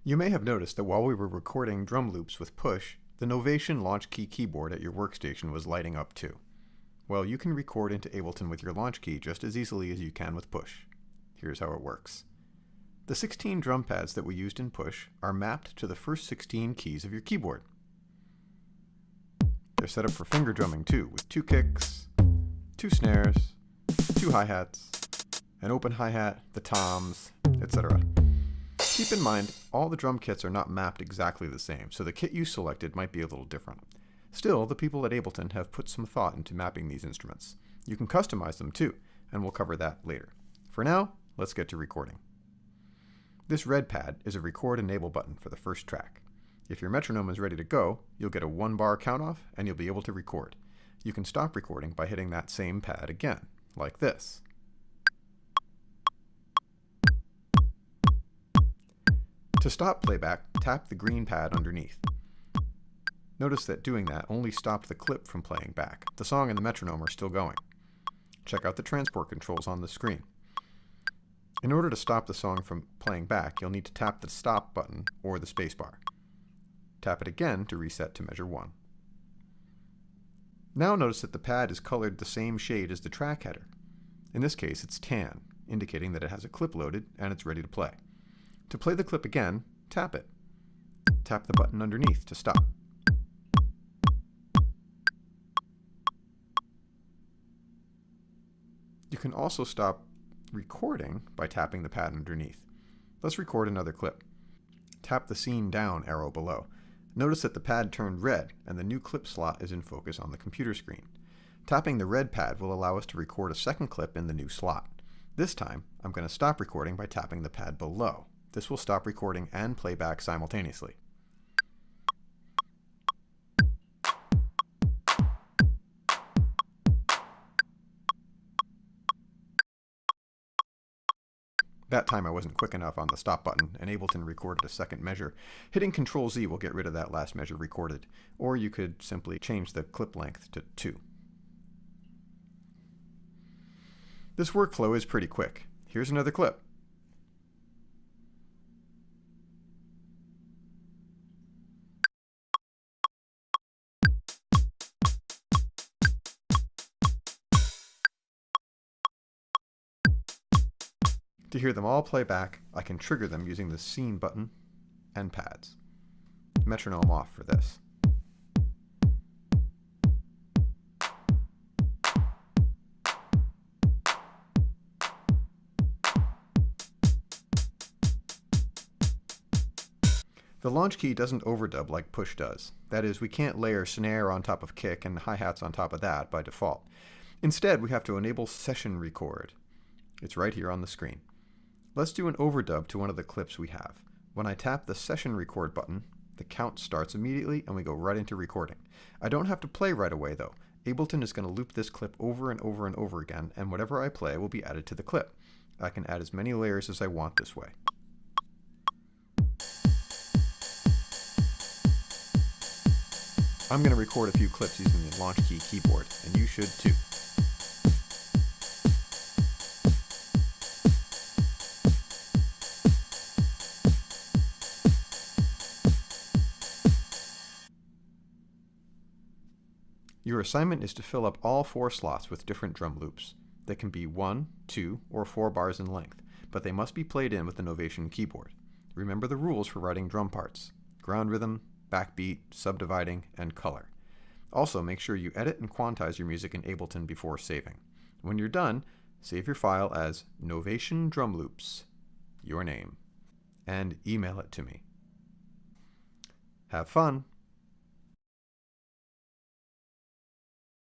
You may have noticed that while we were recording drum loops with push, the Novation launch key keyboard at your workstation was lighting up too. Well, you can record into Ableton with your launch key just as easily as you can with push. Here's how it works. The 16 drum pads that we used in push are mapped to the first 16 keys of your keyboard. They're set up for finger drumming too, with 2 kicks, 2 snares, 2 hi-hats, an open hi-hat, the toms, etc. Keep in mind, all the drum kits are not mapped exactly the same, so the kit you selected might be a little different. Still, the people at Ableton have put some thought into mapping these instruments. You can customize them too, and we'll cover that later. For now, let's get to recording. This red pad is a record enable button for the first track. If your metronome is ready to go, you'll get a 1-bar count off and you'll be able to record. You can stop recording by hitting that same pad again, like this. To stop playback, tap the green pad underneath. Notice that doing that only stopped the clip from playing back. The song and the metronome are still going. Check out the transport controls on the screen. In order to stop the song from playing back, you'll need to tap the stop button or the spacebar. Tap it again to reset to measure 1. Now notice that the pad is colored the same shade as the track header. In this case, it's tan, indicating that it has a clip loaded and it's ready to play. To play the clip again, tap it. Tap the button underneath to stop. You can also stop recording by tapping the pad underneath. Let's record another clip. Tap the scene down arrow below. Notice that the pad turned red and the new clip slot is in focus on the computer screen. Tapping the red pad will allow us to record a second clip in the new slot. This time, I'm going to stop recording by tapping the pad below. This will stop recording and playback simultaneously. That time I wasn't quick enough on the stop button, and Ableton recorded a second measure. Hitting Ctrl-Z will get rid of that last measure recorded, or you could simply change the clip length to 2. This workflow is pretty quick. Here's another clip. To hear them all play back, I can trigger them using the scene button and pads. Metronome off for this. The launch key doesn't overdub like push does. That is, we can't layer snare on top of kick and hi-hats on top of that by default. Instead, we have to enable session record. It's right here on the screen. Let's do an overdub to one of the clips we have. When I tap the session record button, the count starts immediately and we go right into recording. I don't have to play right away though. Ableton is going to loop this clip over and over and over again, and whatever I play will be added to the clip. I can add as many layers as I want this way. I'm going to record a few clips using the launch key keyboard, and you should too. Your assignment is to fill up all 4 slots with different drum loops. They can be 1, 2, or 4 bars in length, but they must be played in with the Novation keyboard. Remember the rules for writing drum parts: ground rhythm, backbeat, subdividing, and color. Also, make sure you edit and quantize your music in Ableton before saving. When you're done, save your file as Novation Drum Loops, your name, and email it to me. Have fun!